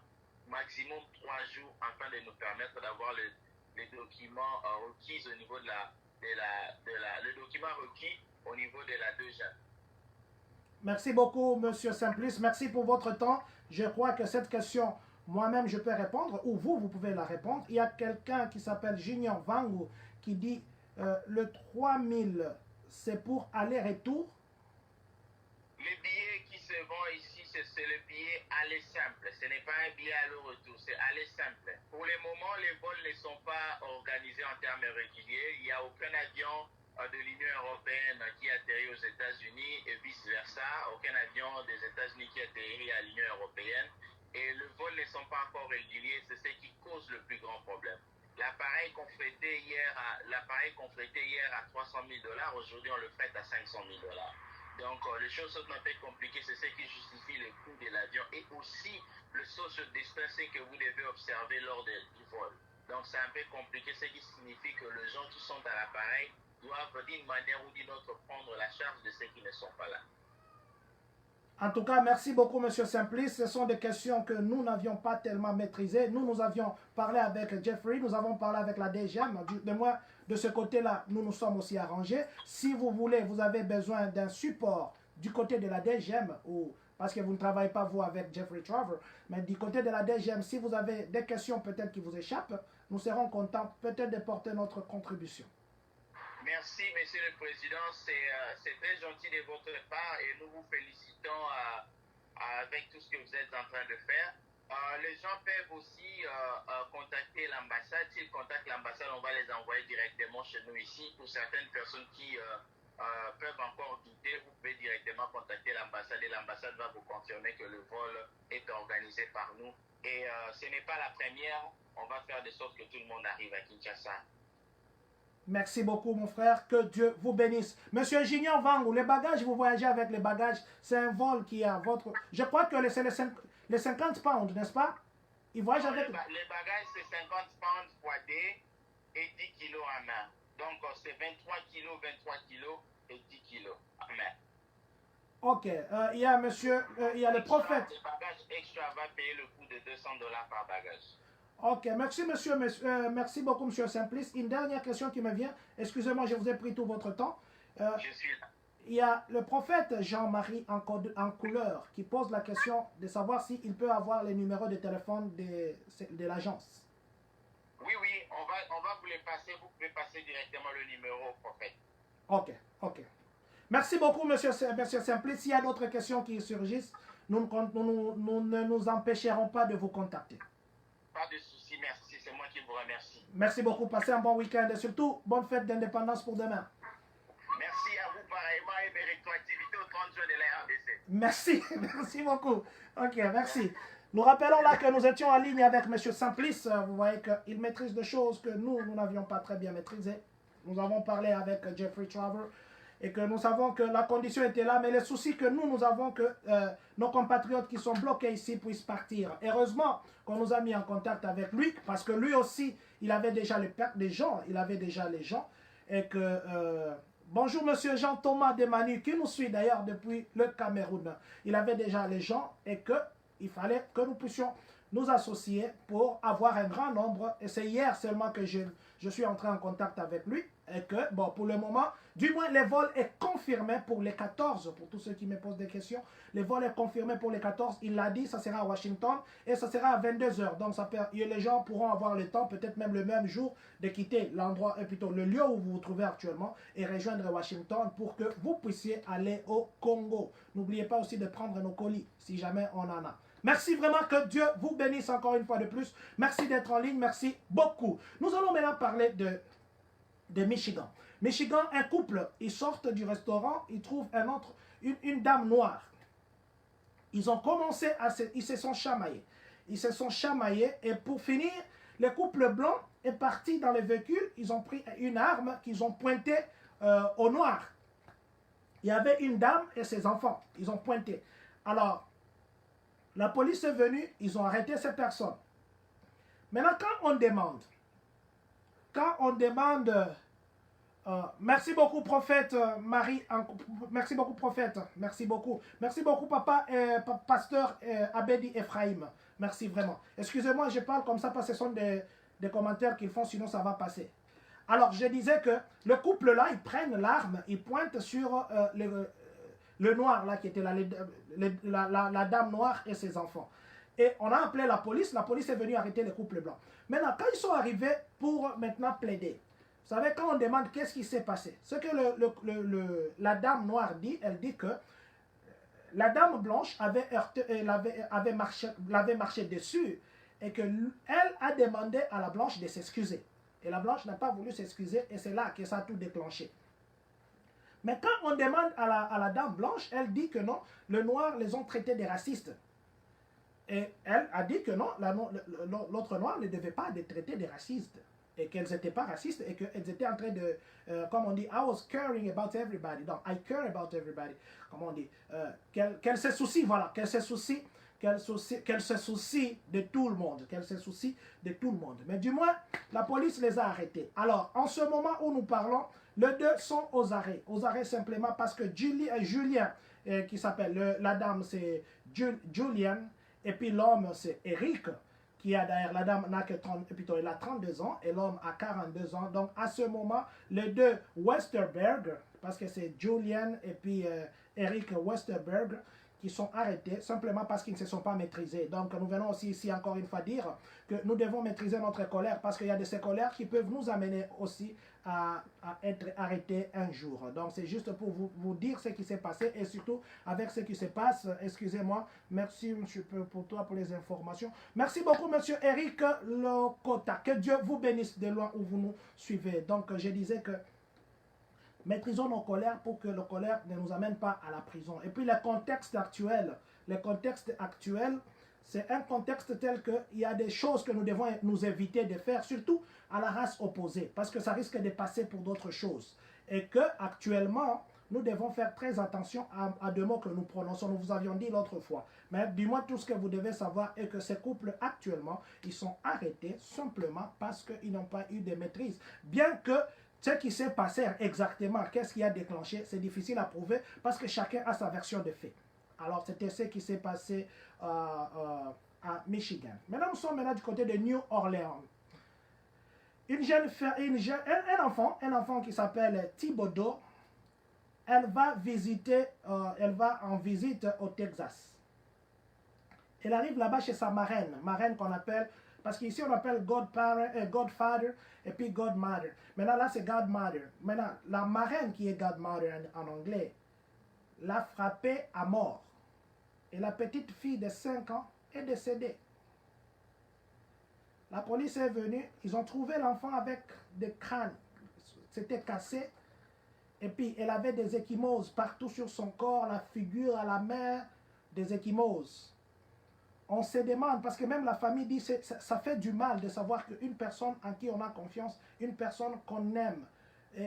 maximum 3 jours afin de nous permettre d'avoir les documents requis au niveau le document requis au niveau de la deuxième. Merci beaucoup, Monsieur Simplice. Merci pour votre temps. Je crois que cette question, moi-même, je peux répondre, ou vous pouvez la répondre. Il y a quelqu'un qui s'appelle Junior Vangu qui dit le 3000, c'est pour aller-retour. Les billets qui se vendent ici, c'est le billet aller simple. Ce n'est pas un billet aller-retour, c'est aller simple. Pour le moment, les vols ne sont pas organisés en termes réguliers. Il n'y a aucun avion de l'Union européenne qui atterrit aux États-Unis et vice-versa. Aucun avion des États-Unis qui atterrit à l'Union européenne. Et le vol ne sont pas encore réguliers, c'est ce qui cause le plus grand problème. L'appareil qu'on fêtait hier à 300 000 $, aujourd'hui on le fête à 500 000 $. Donc les choses sont un peu compliquées, c'est ce qui justifie le coût de l'avion et aussi le social distancing que vous devez observer lors du vol. Donc c'est un peu compliqué, ce qui signifie que les gens qui sont à l'appareil doivent d'une manière ou d'une autre prendre la charge de ceux qui ne sont pas là. En tout cas, merci beaucoup, Monsieur Simplice. Ce sont des questions que nous n'avions pas tellement maîtrisées. Nous avions parlé avec Jeffrey, nous avons parlé avec la DGM. De moi, de ce côté-là, nous nous sommes aussi arrangés. Si vous voulez, vous avez besoin d'un support du côté de la DGM, ou parce que vous ne travaillez pas, vous, avec Jeffrey Travers, mais du côté de la DGM, si vous avez des questions peut-être qui vous échappent, nous serons contents peut-être de porter notre contribution. Merci, Monsieur le Président. C'est très gentil de votre part et nous vous félicitons avec tout ce que vous êtes en train de faire. Les gens peuvent aussi contacter l'ambassade. S'ils contactent l'ambassade, on va les envoyer directement chez nous ici. Pour certaines personnes qui peuvent encore douter, vous pouvez directement contacter l'ambassade et l'ambassade va vous confirmer que le vol est organisé par nous. Et ce n'est pas la première, on va faire de sorte que tout le monde arrive à Kinshasa. Merci beaucoup, mon frère. Que Dieu vous bénisse. Monsieur Gignon Vangou, les bagages, vous voyagez avec les bagages. C'est un vol qui a votre... Je crois que c'est les 50 pounds, n'est-ce pas? Il voyage Non, avec... les bagages, c'est 50 pounds x D et 10 kilos en main. Donc, c'est 23 kilos et 10 kilos en main. Ok. Il y a monsieur... il y a le prophète. Les bagages extra va payer le coût de $200 par bagage. Ok, merci monsieur, merci beaucoup monsieur Simplice. Une dernière question qui me vient. Excusez-moi, je vous ai pris tout votre temps. Je suis là. Il y a le prophète Jean-Marie en couleur qui pose la question de savoir s'il peut avoir les numéros de téléphone de l'agence. Oui, on va vous les passer. Vous pouvez passer directement le numéro au prophète. Ok, ok. Merci beaucoup monsieur Simplice. S'il y a d'autres questions qui surgissent, nous ne nous empêcherons pas de vous contacter. Pas de souci, merci. C'est moi qui vous remercie. Merci beaucoup. Passez un bon week-end et surtout, bonne fête d'indépendance pour demain. Merci à vous pareillement et mes rétroactivités au 30 juin de la RDC. Merci, merci beaucoup. Ok, merci. Nous rappelons là que nous étions en ligne avec M. Simplice. Vous voyez qu'il maîtrise des choses que nous n'avions pas très bien maîtrisées. Nous avons parlé avec Jeffrey Traver et que nous savons que la condition était là, mais le souci que nous avons que nos compatriotes qui sont bloqués ici puissent partir. Heureusement qu'on nous a mis en contact avec lui, parce que lui aussi, il avait déjà les gens, et que... bonjour monsieur Jean-Thomas Demanu, qui nous suit d'ailleurs depuis le Cameroun. Il avait déjà les gens et qu'il fallait que nous puissions nous associer pour avoir un grand nombre. Et c'est hier seulement que je suis entré en contact avec lui. Et que, bon, pour le moment, du moins, le vol est confirmé pour les 14. Pour tous ceux qui me posent des questions, le vol est confirmé pour les 14. Il l'a dit, ça sera à Washington et ça sera à 22 h. Donc, les gens pourront avoir le temps, peut-être même le même jour, de quitter l'endroit, plutôt le lieu où vous vous trouvez actuellement et rejoindre Washington pour que vous puissiez aller au Congo. N'oubliez pas aussi de prendre nos colis, si jamais on en a. Merci vraiment, que Dieu vous bénisse encore une fois de plus. Merci d'être en ligne, merci beaucoup. Nous allons maintenant parler de Michigan. Michigan, un couple, ils sortent du restaurant, ils trouvent une dame noire. Ils ont commencé ils se sont chamaillés. Ils se sont chamaillés et pour finir, le couple blanc est parti dans le véhicule. Ils ont pris une arme qu'ils ont pointée au noir. Il y avait une dame et ses enfants. Ils ont pointé. Alors, la police est venue, ils ont arrêté ces personnes. Maintenant, quand on demande, merci beaucoup prophète Marie, merci beaucoup prophète, merci beaucoup papa, pasteur Abedi Ephraim, merci vraiment. Excusez-moi, je parle comme ça parce que ce sont des commentaires qu'ils font, sinon ça va passer. Alors je disais que le couple là, ils prennent l'arme, ils pointent sur le noir là qui était la dame noire et ses enfants. Et on a appelé la police est venue arrêter le couple blanc. Maintenant, quand ils sont arrivés pour maintenant plaider, vous savez, quand on demande qu'est-ce qui s'est passé, ce que la dame noire dit, elle dit que la dame blanche l'avait marché dessus et qu'elle a demandé à la blanche de s'excuser. Et la blanche n'a pas voulu s'excuser et c'est là que ça a tout déclenché. Mais quand on demande à la dame blanche, elle dit que non, le noir les ont traités de racistes. Et elle a dit que non, l'autre noir ne devait pas être traité de racistes. Et qu'elles n'étaient pas racistes et qu'elles étaient en train de, comme on dit, I was caring about everybody. Donc, I care about everybody. Comme on dit. Qu'elle se soucie, voilà, qu'elle se soucie de tout le monde. Qu'elle se soucie de tout le monde. Mais du moins, la police les a arrêtés. Alors, en ce moment où nous parlons, les deux sont aux arrêts. Aux arrêts simplement parce que Julien, qui s'appelle, la dame c'est Julian, et puis l'homme c'est Eric, qui a d'ailleurs, la dame n'a que 32 ans et l'homme a 42 ans. Donc à ce moment, les deux Westerberg, parce que c'est Julian et puis Eric Westerberg, qui sont arrêtés simplement parce qu'ils ne se sont pas maîtrisés. Donc nous venons aussi ici encore une fois dire que nous devons maîtriser notre colère parce qu'il y a de ces colères qui peuvent nous amener aussi à être arrêtés un jour. Donc c'est juste pour vous dire ce qui s'est passé et surtout avec ce qui se passe. Excusez-moi, merci monsieur pour toi pour les informations. Merci beaucoup monsieur Eric Lokota. Que Dieu vous bénisse de loin où vous nous suivez. Donc je disais que Maîtrisons nos colères pour que la colère ne nous amène pas à la prison. Et puis le contexte actuel, c'est un contexte tel qu'il y a des choses que nous devons nous éviter de faire, surtout à la race opposée, parce que ça risque de passer pour d'autres choses. Et que actuellement, nous devons faire très attention à deux mots que nous prononçons. Nous vous avions dit l'autre fois. Mais du moins, tout ce que vous devez savoir est que ces couples actuellement, ils sont arrêtés simplement parce qu'ils n'ont pas eu de maîtrise. Bien que ce qui s'est passé exactement, qu'est-ce qui a déclenché, c'est difficile à prouver parce que chacun a sa version des faits. Alors, c'était ce qui s'est passé à Michigan. Maintenant, nous sommes du côté de New Orleans. Un enfant qui s'appelle Thibodeau, elle va en visite au Texas. Elle arrive là-bas chez sa marraine qu'on appelle, parce qu'ici on appelle Godfather et puis Godmother. Maintenant là c'est Godmother. Maintenant la marraine qui est Godmother en anglais l'a frappée à mort. Et la petite fille de 5 ans est décédée. La police est venue, ils ont trouvé l'enfant avec des crânes. C'était cassé. Et puis, elle avait des ecchymoses partout sur son corps, la figure, à la main, des ecchymoses. On se demande, parce que même la famille dit, ça fait du mal de savoir qu'une personne en qui on a confiance, une personne qu'on aime,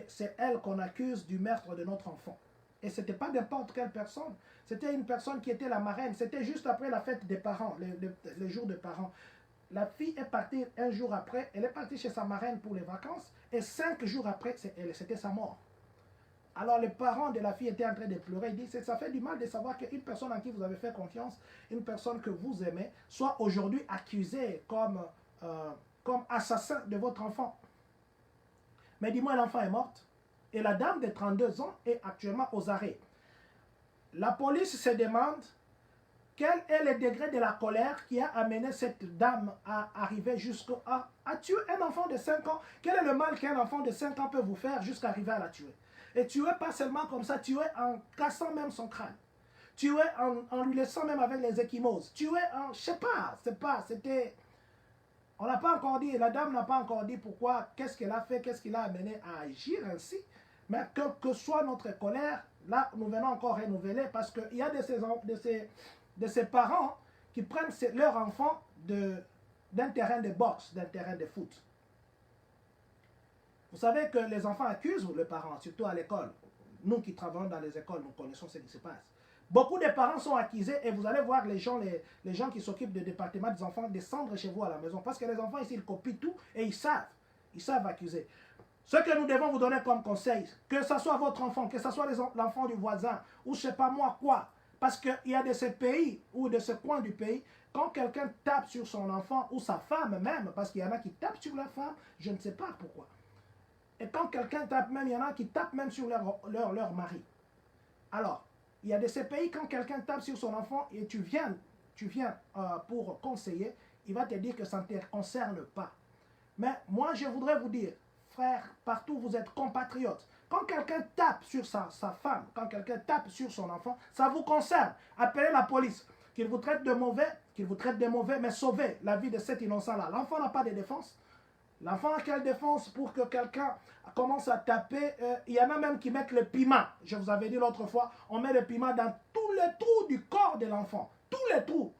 c'est elle qu'on accuse du meurtre de notre enfant. Et ce n'était pas n'importe quelle personne, c'était une personne qui était la marraine, c'était juste après la fête des parents, le jour des parents. La fille est partie un jour après, elle est partie chez sa marraine pour les vacances, et 5 jours après, c'était sa mort. Alors les parents de la fille étaient en train de pleurer. Ils disent, ça fait du mal de savoir qu'une personne en qui vous avez fait confiance, une personne que vous aimez, soit aujourd'hui accusée comme assassin de votre enfant. Mais dis-moi, l'enfant est morte. Et la dame de 32 ans est actuellement aux arrêts. La police se demande quel est le degré de la colère qui a amené cette dame à arriver jusqu'à tuer un enfant de 5 ans. Quel est le mal qu'un enfant de 5 ans peut vous faire jusqu'à arriver à la tuer? Et tuer pas seulement comme ça, tuer en cassant même son crâne. Tuer en lui laissant même avec les ecchymoses. Tuer en, je sais pas, c'était... On n'a pas encore dit, la dame n'a pas encore dit pourquoi, qu'est-ce qu'elle a fait, qu'est-ce qui l'a amené à agir ainsi. Mais que soit notre colère, là, nous venons encore renouveler parce qu'il y a de ces parents qui prennent leur enfant d'un terrain de boxe, d'un terrain de foot. Vous savez que les enfants accusent les parents, surtout à l'école. Nous qui travaillons dans les écoles, nous connaissons ce qui se passe. Beaucoup de parents sont accusés et vous allez voir les gens qui s'occupent du département des enfants descendre chez vous à la maison. Parce que les enfants ici, ils copient tout et ils savent accuser. Ce que nous devons vous donner comme conseil, que ce soit votre enfant, que ce soit l'enfant du voisin, ou je ne sais pas moi quoi. Parce qu'il y a de ces pays ou de ce coin du pays, quand quelqu'un tape sur son enfant ou sa femme même, parce qu'il y en a qui tapent sur la femme, je ne sais pas pourquoi. Et quand quelqu'un tape même, il y en a qui tapent même sur leur mari. Alors, il y a de ces pays, quand quelqu'un tape sur son enfant et tu viens pour conseiller, il va te dire que ça ne te concerne pas. Mais moi, je voudrais vous dire, frères, partout vous êtes compatriotes. Quand quelqu'un tape sur sa femme, quand quelqu'un tape sur son enfant, ça vous concerne. Appelez la police. Qu'il vous traite de mauvais, mais sauvez la vie de cet innocent-là. L'enfant n'a pas de défense. L'enfant a quelle défense pour que quelqu'un commence à taper? Il y en a même qui mettent le piment. Je vous avais dit l'autre fois, on met le piment dans tous les trous du corps de l'enfant. Tous les trous.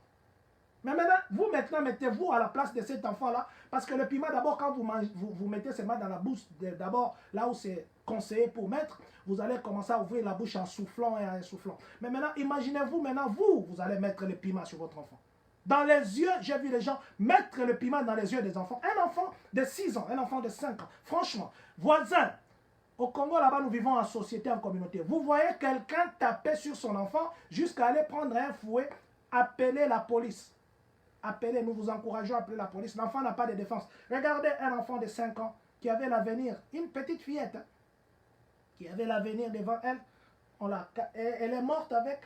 Mais maintenant, mettez-vous à la place de cet enfant-là. Parce que le piment, d'abord, quand vous mettez ses mains dans la bouche, d'abord, là où c'est conseillé pour mettre, vous allez commencer à ouvrir la bouche en soufflant et en soufflant. Mais maintenant, imaginez-vous, vous allez mettre le piment sur votre enfant. Dans les yeux, j'ai vu les gens mettre le piment dans les yeux des enfants. Un enfant de 6 ans, un enfant de 5 ans. Franchement, voisin, au Congo, là-bas, nous vivons en société, en communauté. Vous voyez quelqu'un taper sur son enfant jusqu'à aller prendre un fouet, appeler la police. Appelez, nous vous encourageons à appeler la police. L'enfant n'a pas de défense. Regardez un enfant de 5 ans qui avait l'avenir, une petite fillette, qui avait l'avenir devant elle. Elle est morte avec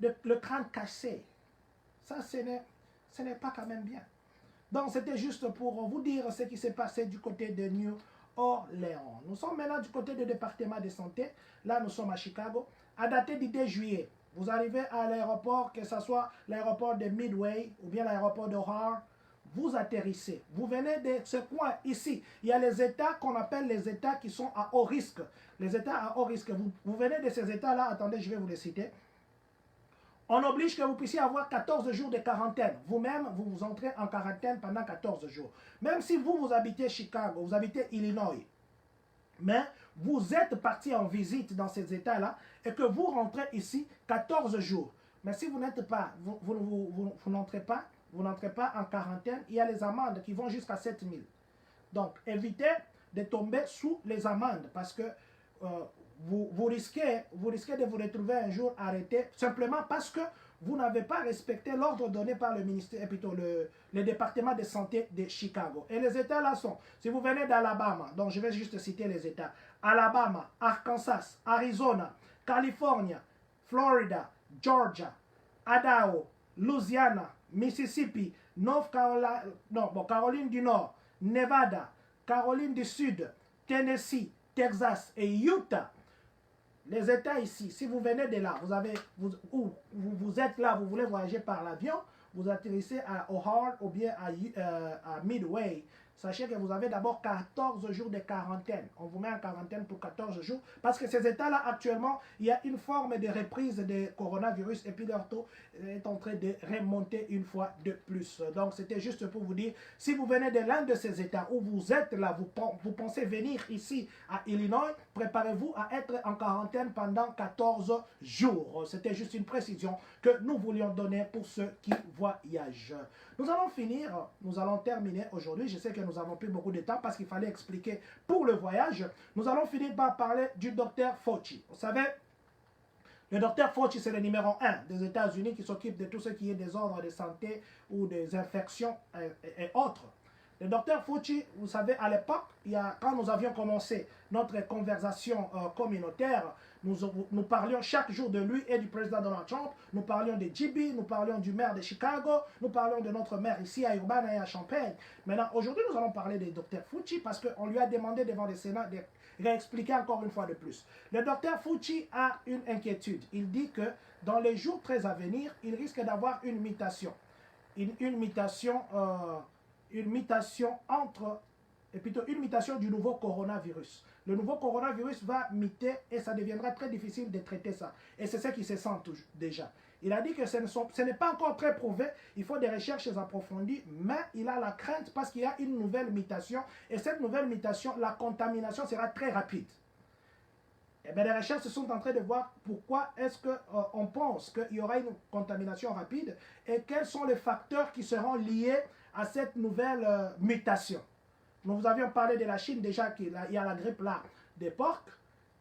le crâne cassé. Ça, ce n'est pas quand même bien. Donc, c'était juste pour vous dire ce qui s'est passé du côté de New Orleans. Nous sommes maintenant du côté du département de santé. Là, nous sommes à Chicago. À dater du 2 juillet, vous arrivez à l'aéroport, que ce soit l'aéroport de Midway ou bien l'aéroport d'Ohar, vous atterrissez, vous venez de ce coin ici, il y a les États qu'on appelle les États qui sont à haut risque. Les États à haut risque, vous venez de ces États-là, attendez, je vais vous les citer. On oblige que vous puissiez avoir 14 jours de quarantaine. Vous-même, vous entrez en quarantaine pendant 14 jours. Même si vous habitez Chicago, vous habitez Illinois, mais vous êtes parti en visite dans ces États-là et que vous rentrez ici 14 jours. Mais si vous n'êtes pas, vous n'entrez pas, en quarantaine, il y a les amendes qui vont jusqu'à 7 000. Donc, évitez de tomber sous les amendes parce que vous risquez de vous retrouver un jour arrêté simplement parce que vous n'avez pas respecté l'ordre donné par le ministère, plutôt le département de santé de Chicago. Et les États là sont, si vous venez d'Alabama, donc je vais juste citer les États, Alabama, Arkansas, Arizona, Californie, Florida, Georgia, Idaho, Louisiana, Mississippi, Caroline du Nord, Nevada, Caroline du Sud, Tennessee, Texas et Utah. Les États ici, si vous venez de là, vous êtes là, vous voulez voyager par l'avion, vous atterrissez à O'Hare ou bien à Midway. Sachez que vous avez d'abord 14 jours de quarantaine. On vous met en quarantaine pour 14 jours parce que ces États-là, actuellement, il y a une forme de reprise de coronavirus et puis leur taux est en train de remonter une fois de plus. Donc, c'était juste pour vous dire, si vous venez de l'un de ces États où vous êtes là, vous pensez venir ici à Illinois, préparez-vous à être en quarantaine pendant 14 jours. C'était juste une précision que nous voulions donner pour ceux qui voyagent. Nous allons terminer aujourd'hui. Je sais que nous n'avons plus beaucoup de temps parce qu'il fallait expliquer pour le voyage. Nous allons finir par parler du docteur Fauci. Vous savez, le docteur Fauci, c'est le numéro 1 des États-Unis qui s'occupe de tout ce qui est des ordres de santé ou des infections et autres. Le docteur Fauci, vous savez, à l'époque, quand nous avions commencé notre conversation communautaire, nous parlions chaque jour de lui et du président Donald Trump. Nous parlions de JB, nous parlions du maire de Chicago, nous parlions de notre maire ici à Urbana et à Champaign. Maintenant, aujourd'hui, nous allons parler du docteur Fauci parce qu'on lui a demandé devant le Sénat de réexpliquer encore une fois de plus. Le docteur Fauci a une inquiétude. Il dit que dans les jours très à venir, il risque d'avoir une mutation. Une mutation du nouveau coronavirus. Le nouveau coronavirus va muter et ça deviendra très difficile de traiter ça. Et c'est ce qui se sent déjà. Il a dit que ce n'est pas encore très prouvé, il faut des recherches approfondies, mais il a la crainte parce qu'il y a une nouvelle mutation. Et cette nouvelle mutation, la contamination sera très rapide. Eh bien, les recherches sont en train de voir pourquoi est-ce qu'on pense qu'il y aura une contamination rapide et quels sont les facteurs qui seront liés à cette nouvelle mutation. Nous vous avions parlé de la Chine déjà, qu'il y a la grippe là des porcs,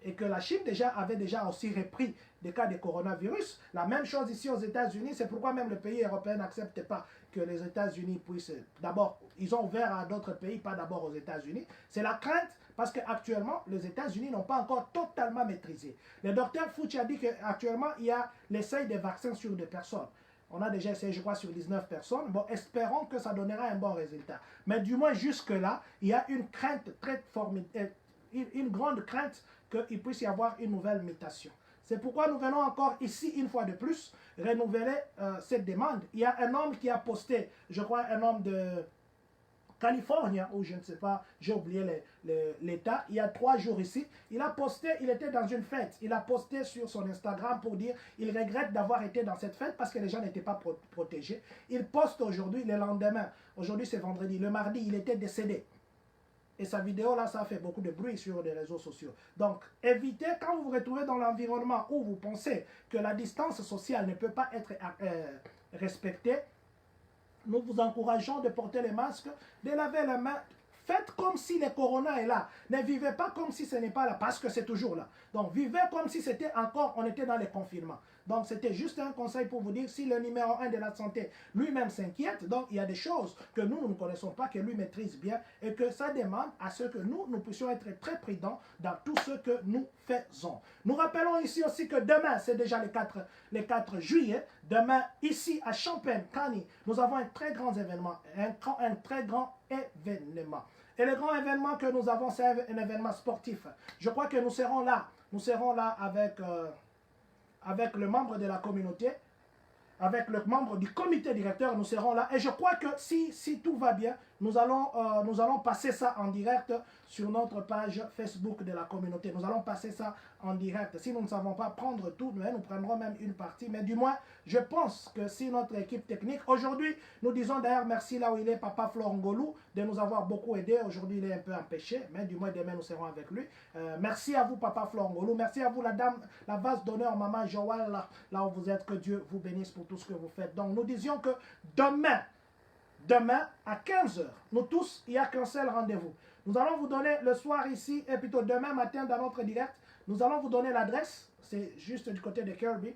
et que la Chine avait déjà aussi repris des cas de coronavirus. La même chose ici aux États-Unis, c'est pourquoi même les pays européens n'acceptent pas que les États-Unis puissent... D'abord, ils ont ouvert à d'autres pays, pas d'abord aux États-Unis. C'est la crainte parce qu'actuellement, les États-Unis n'ont pas encore totalement maîtrisé. Le docteur Fauci a dit qu'actuellement, il y a l'essai des vaccins sur des personnes. On a déjà essayé, je crois, sur 19 personnes. Bon, espérons que ça donnera un bon résultat. Mais du moins, jusque-là, il y a une crainte très formidable, une grande crainte qu'il puisse y avoir une nouvelle mutation. C'est pourquoi nous venons encore ici, une fois de plus, renouveler cette demande. Il y a un homme qui a posté, je crois, un homme de Californie, ou je ne sais pas, j'ai oublié l'État, il y a 3 jours ici, il a posté, il était dans une fête, il a posté sur son Instagram pour dire, il regrette d'avoir été dans cette fête parce que les gens n'étaient pas protégés. Il poste aujourd'hui, le lendemain, aujourd'hui c'est vendredi, le mardi, il était décédé. Et sa vidéo là, ça a fait beaucoup de bruit sur les réseaux sociaux. Donc, évitez, quand vous vous retrouvez dans l'environnement où vous pensez que la distance sociale ne peut pas être respectée, nous vous encourageons de porter les masques, de laver les mains. Faites comme si le corona est là. Ne vivez pas comme si ce n'est pas là, parce que c'est toujours là. Donc, vivez comme si c'était encore, on était dans les confinements. Donc, c'était juste un conseil pour vous dire, si le numéro 1 de la santé lui-même s'inquiète, donc il y a des choses que nous ne connaissons pas, que lui maîtrise bien, et que ça demande à ce que nous puissions être très prudents dans tout ce que nous faisons. Nous rappelons ici aussi que demain, c'est déjà le 4 juillet, demain, ici à Champaign-County, nous avons un très grand événement, un très grand événement. Et le grand événement que nous avons, c'est un événement sportif. Je crois que nous serons là avec le membre de la communauté, avec le membre du comité directeur, nous serons là. Et je crois que si tout va bien, nous allons passer ça en direct sur notre page Facebook de la communauté. Nous allons passer ça en direct. Si nous ne savons pas prendre tout, nous prendrons même une partie. Mais du moins, je pense que si notre équipe technique, aujourd'hui, nous disons d'ailleurs merci là où il est, Papa Florangolou, de nous avoir beaucoup aidé. Aujourd'hui, il est un peu empêché, mais du moins demain, nous serons avec lui. Merci à vous, Papa Florangolou. Merci à vous, la dame, la vase d'honneur, Maman Joël, là où vous êtes. Que Dieu vous bénisse pour tout ce que vous faites. Donc, nous disions que demain à 15h, nous tous, il n'y a qu'un seul rendez-vous. Nous allons vous donner le soir ici, et plutôt demain matin dans notre direct, nous allons vous donner l'adresse. C'est juste du côté de Kirby.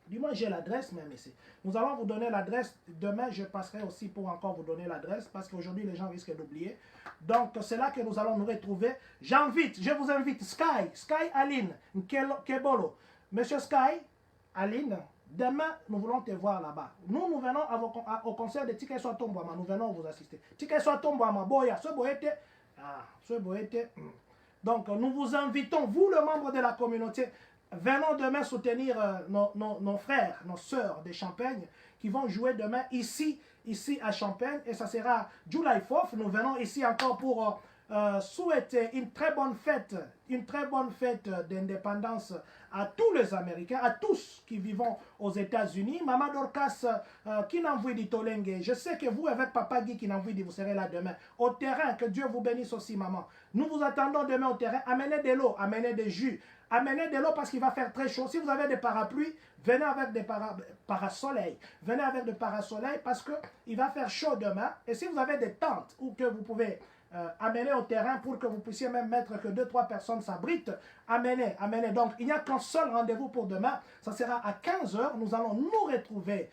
Du moins, j'ai l'adresse même ici. Nous allons vous donner l'adresse. Demain, je passerai aussi pour encore vous donner l'adresse parce qu'aujourd'hui, les gens risquent d'oublier. Donc, c'est là que nous allons nous retrouver. Je vous invite, Sky Aline, Kebolo. Monsieur Sky, Aline, demain, nous voulons te voir là-bas. Nous venons au concert de Tike Soa Tombouama. Nous venons vous assister. Tike Soa Tombouama, Boya, ce Boyete. Ce Boyete. Donc, nous vous invitons, vous, le membre de la communauté, venons demain soutenir nos frères, nos sœurs de Champagne qui vont jouer demain ici à Champagne. Et ça sera July 4th. Nous venons ici encore pour souhaiter une très bonne fête d'indépendance à tous les Américains, à tous qui vivent aux États-Unis. Maman Dorcas Kinamvouidi Tolenge, je sais que vous, avec Papa Guy Kinamvouidi, vous serez là demain. Au terrain, que Dieu vous bénisse aussi, maman. Nous vous attendons demain au terrain. Amenez de l'eau, amenez des jus, amenez de l'eau parce qu'il va faire très chaud. Si vous avez des parapluies, venez avec des parasoleils. Venez avec des parasoleils parce qu'il va faire chaud demain. Et si vous avez des tentes ou que vous pouvez amener au terrain pour que vous puissiez même mettre que 2-3 personnes s'abritent, amenez. Donc, il n'y a qu'un seul rendez-vous pour demain. Ça sera à 15h. Nous allons nous retrouver.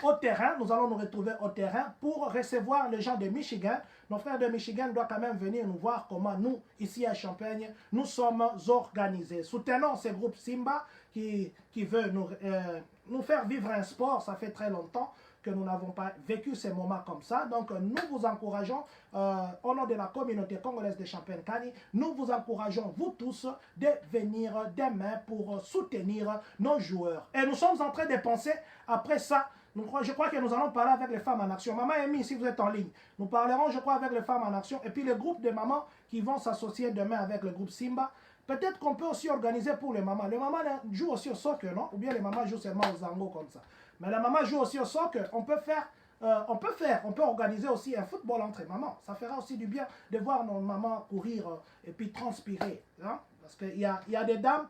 Au terrain, nous allons nous retrouver au terrain pour recevoir les gens de Michigan. Nos frères de Michigan doivent quand même venir nous voir comment nous, ici à Champagne, nous sommes organisés. Soutenons ce groupe Simba qui veut nous faire vivre un sport. Ça fait très longtemps que nous n'avons pas vécu ces moments comme ça. Donc, nous vous encourageons, au nom de la communauté congolaise de Champagne-Kani, nous vous encourageons, vous tous, de venir demain pour soutenir nos joueurs. Et nous sommes en train de penser, après ça, je crois que nous allons parler avec les femmes en action. Maman Amy, si vous êtes en ligne, nous parlerons, je crois, avec les femmes en action. Et puis, le groupe de mamans qui vont s'associer demain avec le groupe Simba. Peut-être qu'on peut aussi organiser pour les mamans. Les mamans jouent aussi au soccer, non? Ou bien les mamans jouent seulement aux zango comme ça. Mais la maman joue aussi au soccer. On peut organiser aussi un football entre mamans. Ça fera aussi du bien de voir nos mamans courir et puis transpirer. Hein? Parce qu'il y a des dames,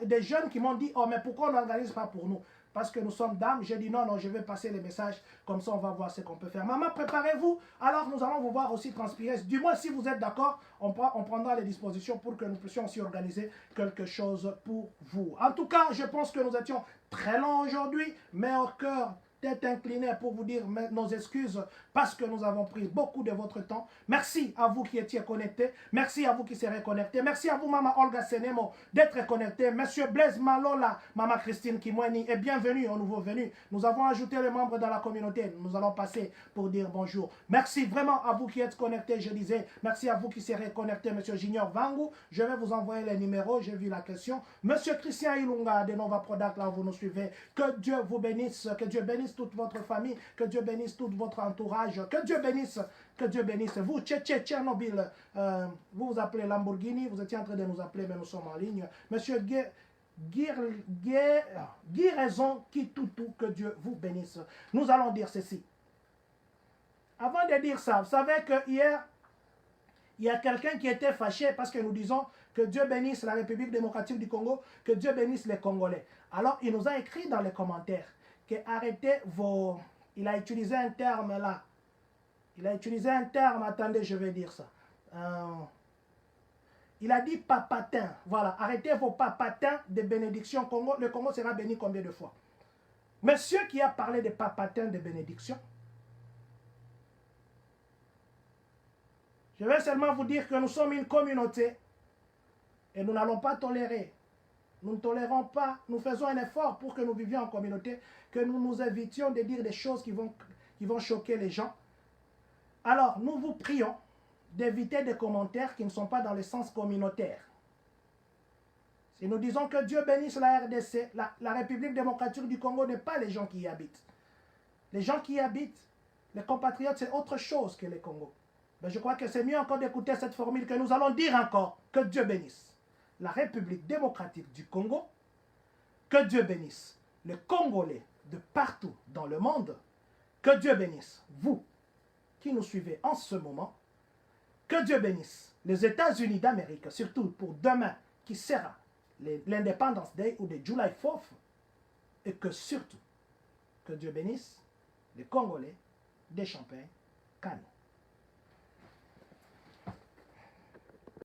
des jeunes qui m'ont dit, oh mais pourquoi on n'organise pas pour nous? Parce que nous sommes dames. J'ai dit non, je vais passer les messages. Comme ça, on va voir ce qu'on peut faire. Maman, préparez-vous. Alors, nous allons vous voir aussi transpirer. Du moins, si vous êtes d'accord, on prendra les dispositions pour que nous puissions aussi organiser quelque chose pour vous. En tout cas, je pense que nous étions très longs aujourd'hui, mais au cœur tête inclinée pour vous dire nos excuses parce que nous avons pris beaucoup de votre temps. Merci à vous qui étiez connectés. Merci à vous qui serez connectés. Merci à vous, Maman Olga Senemo, d'être connecté. Monsieur Blaise Malola, Maman Christine Kimweni, et bienvenue au nouveau venu. Nous avons ajouté les membres dans la communauté. Nous allons passer pour dire bonjour. Merci vraiment à vous qui êtes connectés, je disais. Merci à vous qui serez connectés, Monsieur Junior Vangou. Je vais vous envoyer les numéros. J'ai vu la question. Monsieur Christian Ilunga de Nova Product, là où vous nous suivez. Que Dieu vous bénisse. Que Dieu bénisse toute votre famille, que Dieu bénisse tout votre entourage, que Dieu bénisse vous, Tchernobyl, vous vous appelez Lamborghini, vous étiez en train de nous appeler, mais nous sommes en ligne. Monsieur Guiraison Kitoutou, que Dieu vous bénisse. Nous allons dire ceci. Avant de dire ça, vous savez que hier, il y a quelqu'un qui était fâché parce que nous disons que Dieu bénisse la République démocratique du Congo, que Dieu bénisse les Congolais. Alors, il nous a écrit dans les commentaires que arrêtez vos... Il a utilisé un terme là. Il a utilisé un terme, attendez, je vais dire ça. Il a dit papatin. Voilà, arrêtez vos papatins de bénédiction Congo. Le Congo sera béni combien de fois? Monsieur qui a parlé de papatins de bénédiction, je vais seulement vous dire que nous sommes une communauté et nous n'allons pas tolérer. Nous ne tolérons pas, nous faisons un effort pour que nous vivions en communauté, que nous nous évitions de dire des choses qui vont choquer les gens. Alors, nous vous prions d'éviter des commentaires qui ne sont pas dans le sens communautaire. Et nous disons que Dieu bénisse la RDC. La République démocratique du Congo n'est pas les gens qui y habitent. Les gens qui y habitent, les compatriotes, c'est autre chose que les Congos. Mais je crois que c'est mieux encore d'écouter cette formule que nous allons dire encore. Que Dieu bénisse la République démocratique du Congo. Que Dieu bénisse les Congolais de partout dans le monde. Que Dieu bénisse vous qui nous suivez en ce moment. Que Dieu bénisse les États-Unis d'Amérique, surtout pour demain, qui sera l'Independence Day ou de July 4th. Et que surtout, que Dieu bénisse les Congolais des Champagne-Kano.